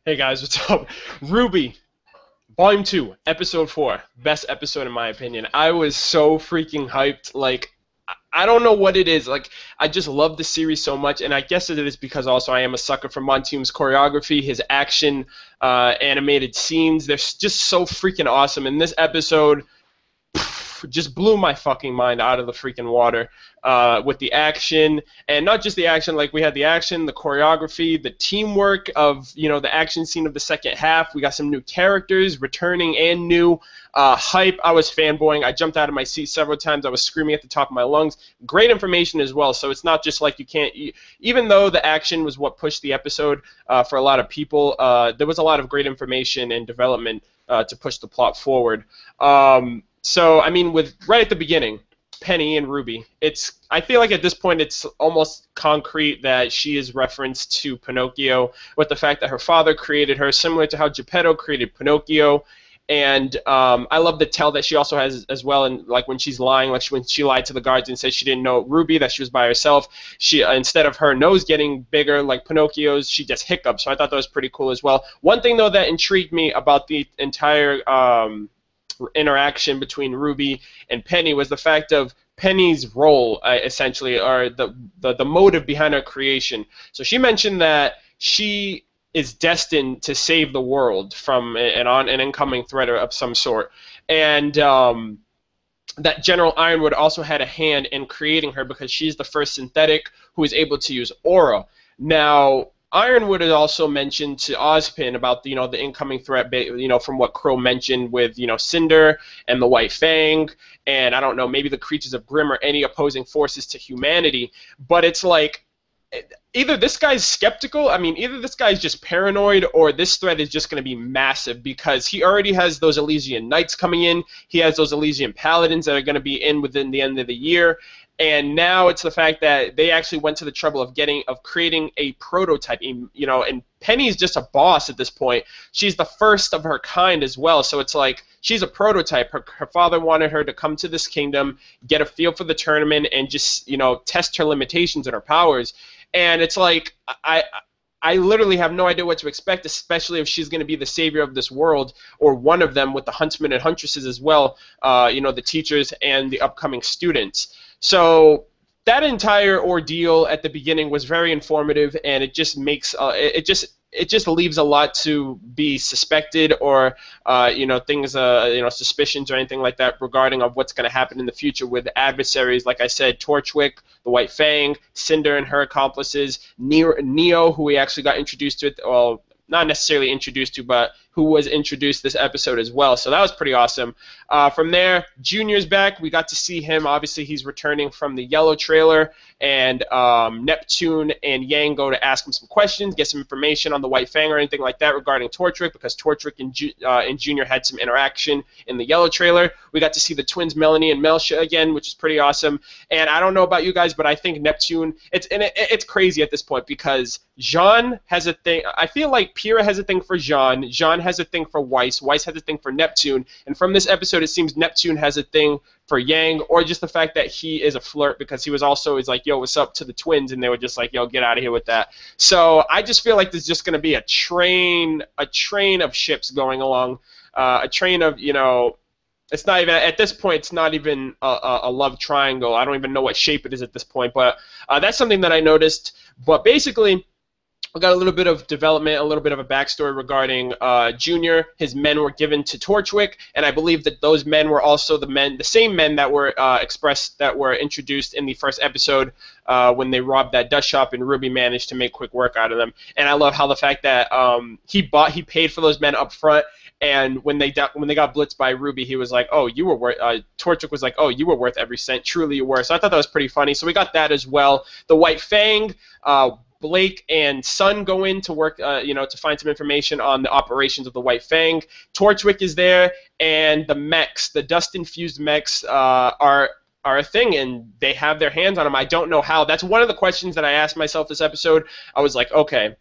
Hey guys, what's up? RWBY, Volume 2, Episode 4. Best episode in my opinion. I was so freaking hyped. I don't know what it is. I just love the series so much, and I guess it is because also I am a sucker for Monteum's choreography, his action, animated scenes. They're just so freaking awesome. In this episode, just blew my fucking mind out of the freaking water with the action, and not just the action. Like, we had the action, the choreography, the teamwork of the action scene of the second half. We got some new characters returning and new. Hype. I was fanboying. I jumped out of my seat several times. I was screaming at the top of my lungs. Great information as well. So it's not just like you can't. Even though the action was what pushed the episode for a lot of people, there was a lot of great information and development to push the plot forward. So I mean, with right at the beginning, Penny and Ruby, I feel like at this point it's almost concrete that she is referenced to Pinocchio, with the fact that her father created her, similar to how Geppetto created Pinocchio. And I love the tell that she also has as well, and like when she's lying, like when she lied to the guards and said she didn't know Ruby, that she was by herself. She instead of her nose getting bigger like Pinocchio's, she just hiccuped. So I thought that was pretty cool as well. One thing though that intrigued me about the entire interaction between Ruby and Penny was the fact of Penny's role, essentially, or the motive behind her creation. So she mentioned that she is destined to save the world from an incoming threat of some sort, and that General Ironwood also had a hand in creating her because she's the first synthetic who is able to use aura. Now, Ironwood had also mentioned to Ozpin about the incoming threat, from what Crow mentioned with Cinder and the White Fang, and I don't know, maybe the creatures of Grimm or any opposing forces to humanity. But it's like, either this guy's skeptical, either this guy's just paranoid, or this threat is just going to be massive, because he already has those Elysian Knights coming in, he has those Elysian Paladins that are going to be in within the end of the year, and now it's the fact that they actually went to the trouble of creating a prototype, and Penny's just a boss at this point. She's the first of her kind as well, so it's like she's a prototype. Her father wanted her to come to this kingdom, get a feel for the tournament, and just test her limitations and her powers. And it's like, I literally have no idea what to expect, especially if she's going to be the savior of this world, or one of them, with the huntsmen and huntresses as well, the teachers and the upcoming students. So that entire ordeal at the beginning was very informative, and it just makes it just leaves a lot to be suspected, or things, suspicions or anything like that regarding of what's going to happen in the future with adversaries. Like I said, Torchwick, the White Fang, Cinder and her accomplices, Neo, who we actually got introduced to, well, not necessarily introduced to, but who was introduced this episode as well. So that was pretty awesome. From there, Junior's back. We got to see him. Obviously, he's returning from the Yellow trailer, and Neptune and Yang go to ask him some questions, get some information on the White Fang or anything like that regarding Torchwick, because Torchwick and Junior had some interaction in the Yellow trailer. We got to see the twins Melanie and Melcia again, which is pretty awesome. And I don't know about you guys, but I think Neptune, it's crazy at this point, because Jean has a thing. I feel like Pyrrha has a thing for Jean. Jean has a thing for Weiss. Weiss has a thing for Neptune. And from this episode, it seems Neptune has a thing for Yang, or just the fact that he is a flirt, because he was also, he's like, yo, what's up to the twins? And they were just like, yo, get out of here with that. So I just feel like there's just going to be a train of ships going along, a train of, it's not even, at this point, it's not even a love triangle. I don't even know what shape it is at this point, but that's something that I noticed. But basically, we got a little bit of development, a little bit of a backstory regarding Junior. His men were given to Torchwick, and I believe that those men were also the same men that were that were introduced in the first episode when they robbed that dust shop, and RWBY managed to make quick work out of them. And I love how the fact that he paid for those men up front, and when they got blitzed by RWBY, he was like, "Oh, you were worth." Torchwick was like, "Oh, you were worth every cent. Truly, you were." So I thought that was pretty funny. So we got that as well. The White Fang. Blake and Sun go in to work, to find some information on the operations of the White Fang. Torchwick is there, and the mechs, the dust-infused mechs, are a thing, and they have their hands on them. I don't know how. That's one of the questions that I asked myself this episode. I was like, okay,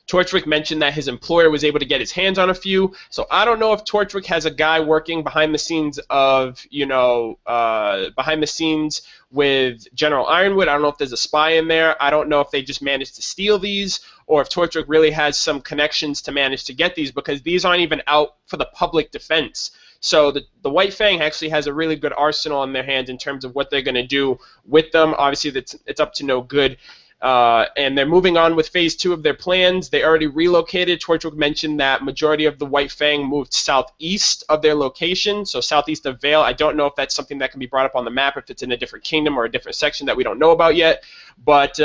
Torchwick mentioned that his employer was able to get his hands on a few. So I don't know if Torchwick has a guy working behind the scenes of, behind the scenes with General Ironwood. I don't know if there's a spy in there. I don't know if they just managed to steal these or if Torchwick really has some connections to manage to get these, because these aren't even out for the public defense. So the White Fang actually has a really good arsenal in their hands in terms of what they're going to do with them. Obviously, it's up to no good. And they're moving on with phase 2 of their plans. They already relocated. Torchwick mentioned that majority of the White Fang moved southeast of their location, so southeast of Vale. I don't know if that's something that can be brought up on the map, if it's in a different kingdom or a different section that we don't know about yet. But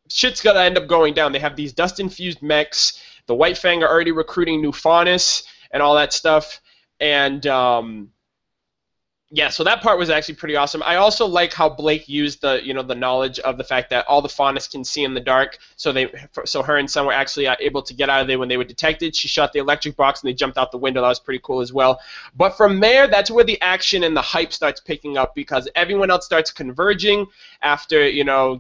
shit's gonna end up going down. They have these dust-infused mechs. The White Fang are already recruiting new Faunus and all that stuff. And yeah, so that part was actually pretty awesome. I also like how Blake used the the knowledge of the fact that all the Faunus can see in the dark. So her and Sun were actually able to get out of there when they were detected. She shot the electric box and they jumped out the window. That was pretty cool as well. But from there, that's where the action and the hype starts picking up, because everyone else starts converging after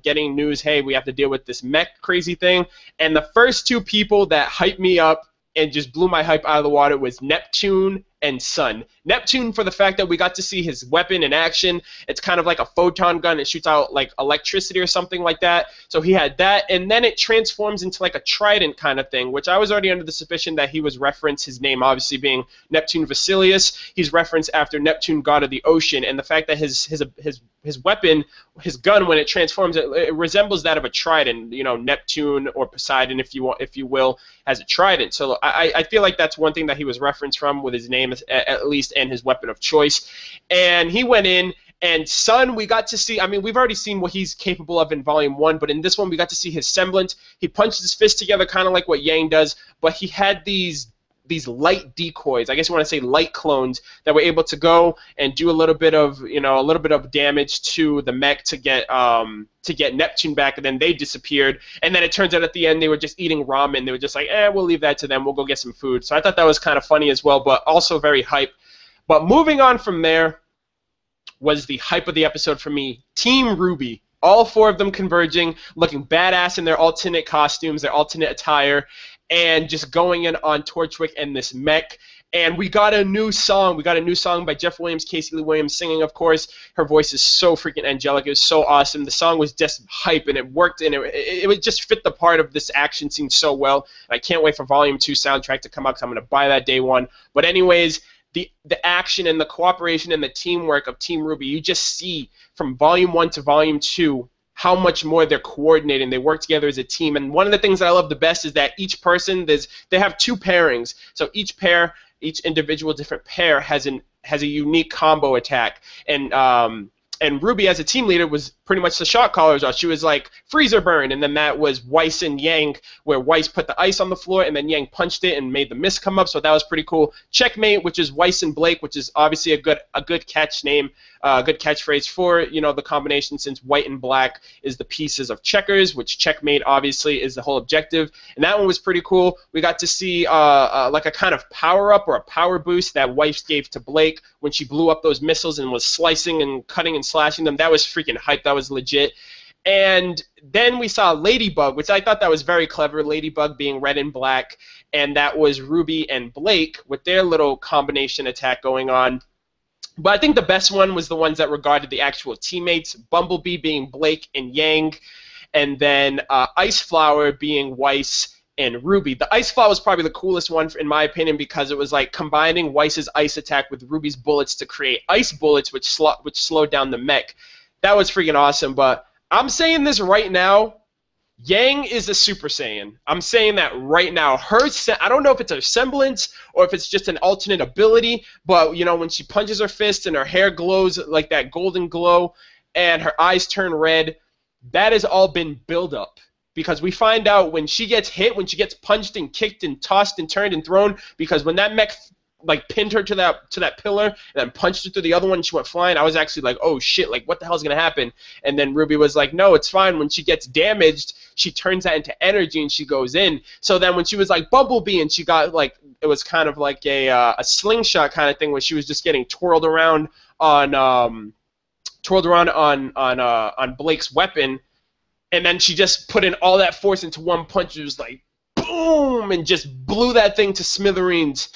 getting news. Hey, we have to deal with this mech crazy thing. And the first two people that hyped me up and just blew my hype out of the water was Neptune and Sun. Neptune for the fact that we got to see his weapon in action. It's kind of like a photon gun. It shoots out like electricity or something like that. So he had that, and then it transforms into like a trident kind of thing, which I was already under the suspicion that he was referenced, his name obviously being Neptune Vasilius. He's referenced after Neptune, god of the ocean, and the fact that his weapon, his gun, when it transforms, it resembles that of a trident. Neptune or Poseidon, if you will, has a trident. So I feel like that's one thing that he was referenced from with his name, at least, and his weapon of choice. And he went in, and Sun, we got to see, I mean, we've already seen what he's capable of in Volume 1, but in this one we got to see his semblance. He punched his fist together kind of like what Yang does, but he had these light decoys, I guess you want to say light clones, that were able to go and do a little bit of damage to the mech to get Neptune back, and then they disappeared. And then it turns out at the end they were just eating ramen. They were just like, we'll leave that to them. We'll go get some food. So I thought that was kind of funny as well, but also very hype. But moving on from there was the hype of the episode for me. Team RWBY. All 4 of them converging, looking badass in their alternate costumes, their alternate attire, and just going in on Torchwick and this mech. And we got a new song. We got a new song by Jeff Williams, Casey Lee Williams singing, of course. Her voice is so freaking angelic. It was so awesome. The song was just hype, and it worked, and it would just fit the part of this action scene so well. And I can't wait for Volume 2 soundtrack to come out, because I'm going to buy that day one. But anyways, the action and the cooperation and the teamwork of Team RWBY, you just see from Volume 1 to Volume 2 how much more they're coordinating. They work together as a team. And one of the things that I love the best is that each person, they have 2 pairings. So each individual different pair has a unique combo attack. And RWBY, as a team leader, was pretty much the shot callers. She was like freezer burn, and then that was Weiss and Yang, where Weiss put the ice on the floor, and then Yang punched it and made the mist come up. So that was pretty cool. Checkmate, which is Weiss and Blake, which is obviously a good catch name, good catchphrase for the combination, since white and black is the pieces of checkers, which checkmate obviously is the whole objective. And that one was pretty cool. We got to see like a kind of power up or a power boost that Weiss gave to Blake when she blew up those missiles and was slicing and cutting and slashing them. That was freaking hype. That was legit. And then we saw Ladybug, which I thought that was very clever. Ladybug being red and black, and that was RWBY and Blake with their little combination attack going on. But I think the best one was the ones that regarded the actual teammates. Bumblebee being Blake and Yang, and then Ice Flower being Weiss and RWBY. The Ice Flower was probably the coolest one in my opinion, because it was like combining Weiss's ice attack with RWBY's bullets to create ice bullets, which slowed down the mech. That was freaking awesome. But I'm saying this right now, Yang is a Super Saiyan. I'm saying that right now. I don't know if it's a semblance or if it's just an alternate ability, but when she punches her fist and her hair glows like that golden glow and her eyes turn red, that has all been build up. Because we find out when she gets hit, when she gets punched and kicked and tossed and turned and thrown, because when that mech like pinned her to that pillar and then punched her through the other one and she went flying, I was actually like, oh shit, like what the hell's gonna happen? And then RWBY was like, no, it's fine. When she gets damaged, she turns that into energy and she goes in. So then when she was like Bumblebee and she got like, it was kind of like a slingshot kind of thing where she was just getting twirled around on Blake's weapon. and then she just put in all that force into one punch. It was like boom, and just blew that thing to smithereens.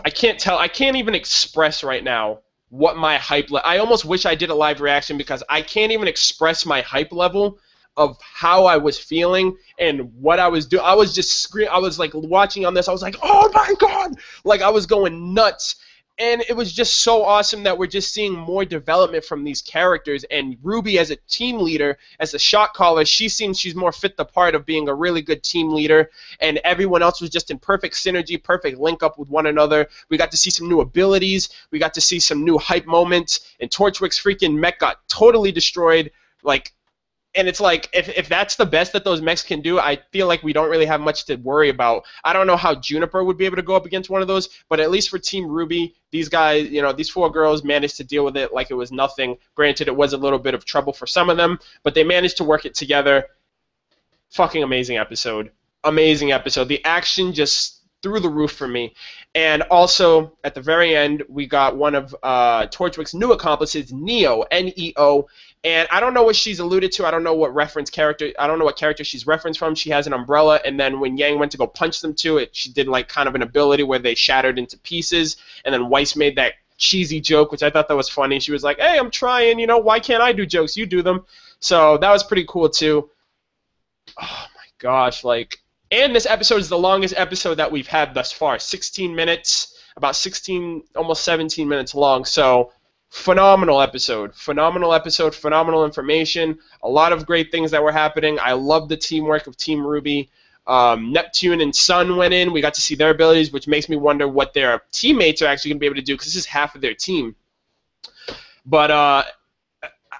I can't even express right now what my hype level. I almost wish I did a live reaction because I can't even express my hype level of how I was feeling and what I was doing. I was just screaming. I was like watching on this. I was like, oh my god! Like I was going nuts. And it was just so awesome that we're just seeing more development from these characters. And RWBY as a team leader, as a shot caller, she seems she's more fit the part of being a really good team leader. And everyone else was just in perfect synergy, perfect link up with one another. We got to see some new abilities. We got to see some new hype moments. And Torchwick's freaking mech got totally destroyed. Like, and it's like, if that's the best that those mechs can do, I feel like we don't really have much to worry about. I don't know how Juniper would be able to go up against one of those, but at least for Team RWBY, these guys, you know, these 4 girls managed to deal with it like it was nothing. Granted, it was a little bit of trouble for some of them, but they managed to work it together. Fucking amazing episode. Amazing episode. The action just through the roof for me. And also, at the very end, we got one of Torchwick's new accomplices, Neo, N-E-O. And I don't know what she's alluded to. I don't know what character she's referenced from. She has an umbrella, and then when Yang went to go punch them too, she did like kind of an ability where they shattered into pieces. And then Weiss made that cheesy joke, which I thought that was funny. She was like, hey, I'm trying, you know, why can't I do jokes? You do them. So that was pretty cool too. Oh my gosh, like, and this episode is the longest episode that we've had thus far. 16 minutes, about 16, almost 17 minutes long. So phenomenal episode, phenomenal information, a lot of great things that were happening. I love the teamwork of Team RWBY. Neptune and Sun went in. We got to see their abilities, which makes me wonder what their teammates are actually going to be able to do, because this is half of their team. But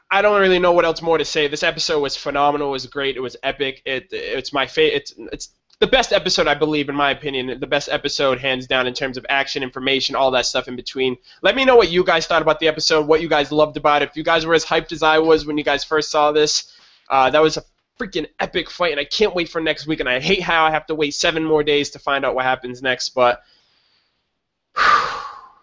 I don't really know what else more to say. This episode was phenomenal. It was great. It was epic. It's my favorite. It's the best episode, I believe, in my opinion. The best episode, hands down, in terms of action, information, all that stuff in between. Let me know what you guys thought about the episode, what you guys loved about it. If you guys were as hyped as I was when you guys first saw this, that was a freaking epic fight, and I can't wait for next week. And I hate how I have to wait 7 more days to find out what happens next. But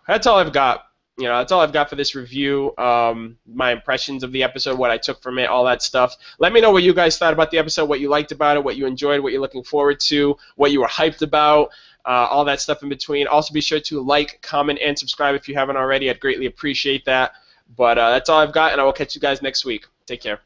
that's all I've got. You know, that's all I've got for this review. My impressions of the episode, what I took from it, all that stuff. Let me know what you guys thought about the episode, what you liked about it, what you enjoyed, what you're looking forward to, what you were hyped about, all that stuff in between. Also, be sure to like, comment, and subscribe if you haven't already. I'd greatly appreciate that. But that's all I've got, and I will catch you guys next week. Take care.